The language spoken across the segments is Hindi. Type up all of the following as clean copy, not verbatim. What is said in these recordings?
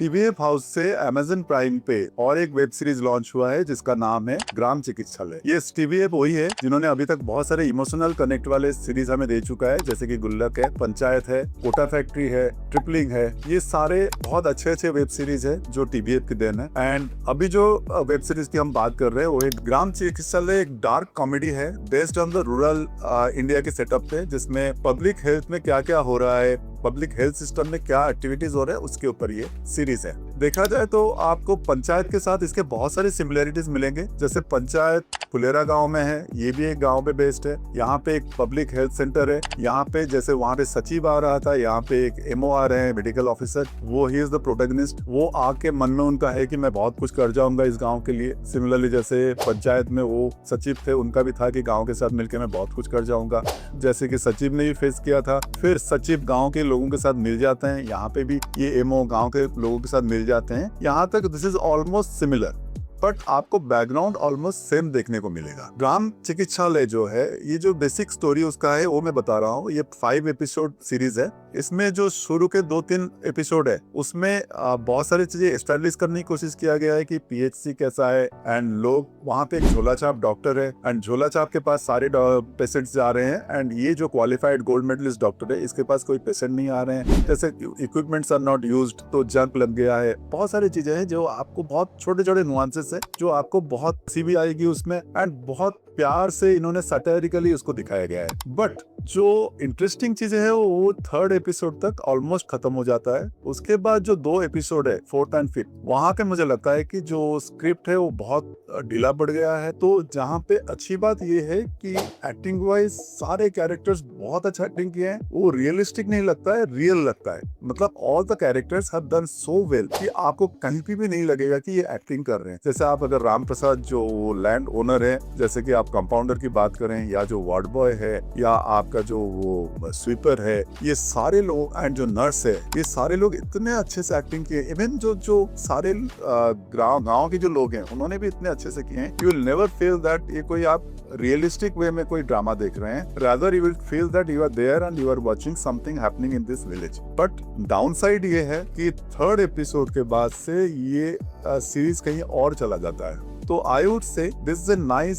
टीवीएफ हाउस से अमेजन प्राइम पे और एक वेब सीरीज लॉन्च हुआ है जिसका नाम है ग्राम चिकित्सालय। ये टीवीएफ वही है जिन्होंने अभी तक बहुत सारे इमोशनल कनेक्ट वाले सीरीज हमें दे चुका है, जैसे कि गुल्लक है, पंचायत है, कोटा फैक्ट्री है, ट्रिपलिंग है। ये सारे बहुत अच्छे अच्छे वेब सीरीज है जो टीवीएफ की देन है। एंड अभी जो वेब सीरीज की हम बात कर रहे हैं वो एक ग्राम चिकित्सालय एक डार्क कॉमेडी है based on the rural India के सेटअप पे, जिसमें पब्लिक हेल्थ में क्या क्या हो रहा है, पब्लिक हेल्थ सिस्टम में क्या एक्टिविटीज हो रहे हैं, उसके ऊपर ये सीरीज है। देखा जाए तो आपको पंचायत के साथ इसके बहुत सारे सिमिलरिटीज मिलेंगे। जैसे पंचायत फुलेरा गांव में है, ये भी एक गांव पे बेस्ड है। यहाँ पे एक पब्लिक हेल्थ सेंटर है। यहाँ पे जैसे वहाँ पे सचिव आ रहा था, यहाँ पे एक एमओ आ रहे हैं, मेडिकल ऑफिसर, वो ही इज द प्रोटैगनिस्ट। वो आके मन में उनका है कि मैं बहुत कुछ कर जाऊंगा इस गाँव के लिए। सिमिलरली जैसे पंचायत में वो सचिव थे, उनका भी था कि गाँव के साथ मिलकर मैं बहुत कुछ कर जाऊंगा, जैसे कि सचिव ने भी फेस किया था। फिर सचिव गाँव के लोगों के साथ मिल जाते हैं, यहाँ पे भी ये एमओ गाँव के लोगों के साथ मिल जाते हैं। यहाँ तक this is almost similar, but आपको बैकग्राउंड ऑलमोस्ट सेम देखने को मिलेगा। ग्राम चिकित्सालय जो है, ये जो बेसिक स्टोरी उसका है वो मैं बता रहा हूँ। ये 5 एपिसोड सीरीज है। इसमें जो शुरू के 2-3 एपिसोड है उसमें बहुत सारी चीजें एस्टैब्लिश करने की कोशिश किया गया है कि पीएचसी कैसा है। एंड लोग वहाँ पे एक झोला छाप डॉक्टर है एंड झोला छाप के पास सारे पेशेंट्स जा रहे हैं। एंड ये जो क्वालिफाइड गोल्ड मेडलिस्ट डॉक्टर है, इसके पास कोई पेशेंट नहीं आ रहे हैं। जैसे इक्विपमेंट्स आर नॉट यूज्ड, तो जंक लग गया है। बहुत सारी चीजें हैं जो आपको बहुत छोटे छोटे नुआंसेस है जो आपको बहुत हंसी भी आएगी उसमें। एंड बहुत प्यार से इन्होंने सैटिरिकली उसको दिखाया गया है। बट जो इंटरेस्टिंग चीजें है वो 3rd एपिसोड तक ऑलमोस्ट खत्म हो जाता है। उसके बाद जो 2 एपिसोड है 4th एंड 5th, वहां पे मुझे लगता है कि जो स्क्रिप्ट है वो बहुत ढीला पड़ गया है। तो जहाँ पे अच्छी बात ये है कि एक्टिंग वाइज सारे कैरेक्टर्स बहुत अच्छा एक्टिंग किए हैं। वो रियलिस्टिक नहीं लगता है, रियल लगता है। मतलब all the characters have done so well कि आपको कहीं भी नहीं लगेगा कि ये एक्टिंग कर रहे हैं। जैसे आप अगर राम प्रसाद जो लैंड ओनर है, जैसे कि आप कंपाउंडर की बात करें, या जो वार्ड बॉय है, या आपका जो वो स्वीपर है, ये सारे लोग एंड जो नर्स है, ये सारे लोग इतने अच्छे से एक्टिंग किए। इवन जो सारे गांव के जो लोग हैं उन्होंने भी इतने अच्छे से किए हैं। You will never feel that ये कोई आप रियलिस्टिक वे में कोई ड्रामा देख रहे हैं। Rather you will feel that you are there and you are watching something happening in this village. But downside ये है कि 3rd एपिसोड के बाद से ये सीरीज कहीं और चला जाता है। तो I would say this is a nice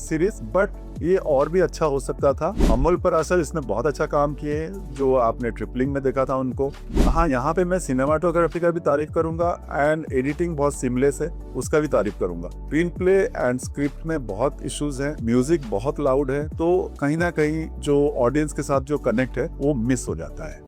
series, but ये और भी अच्छा हो सकता था। अमोल पराशर इसने बहुत अच्छा काम किए, जो आपने ट्रिपलिंग में देखा था उनको। हाँ, यहाँ पे मैं सिनेमाटोग्राफी का भी तारीफ करूंगा एंड एडिटिंग बहुत सीमलेस है, उसका भी तारीफ करूंगा। स्क्रीन प्ले एंड स्क्रिप्ट में बहुत इश्यूज हैं, म्यूजिक बहुत लाउड है, तो कहीं ना कहीं जो ऑडियंस के साथ जो कनेक्ट है वो मिस हो जाता है।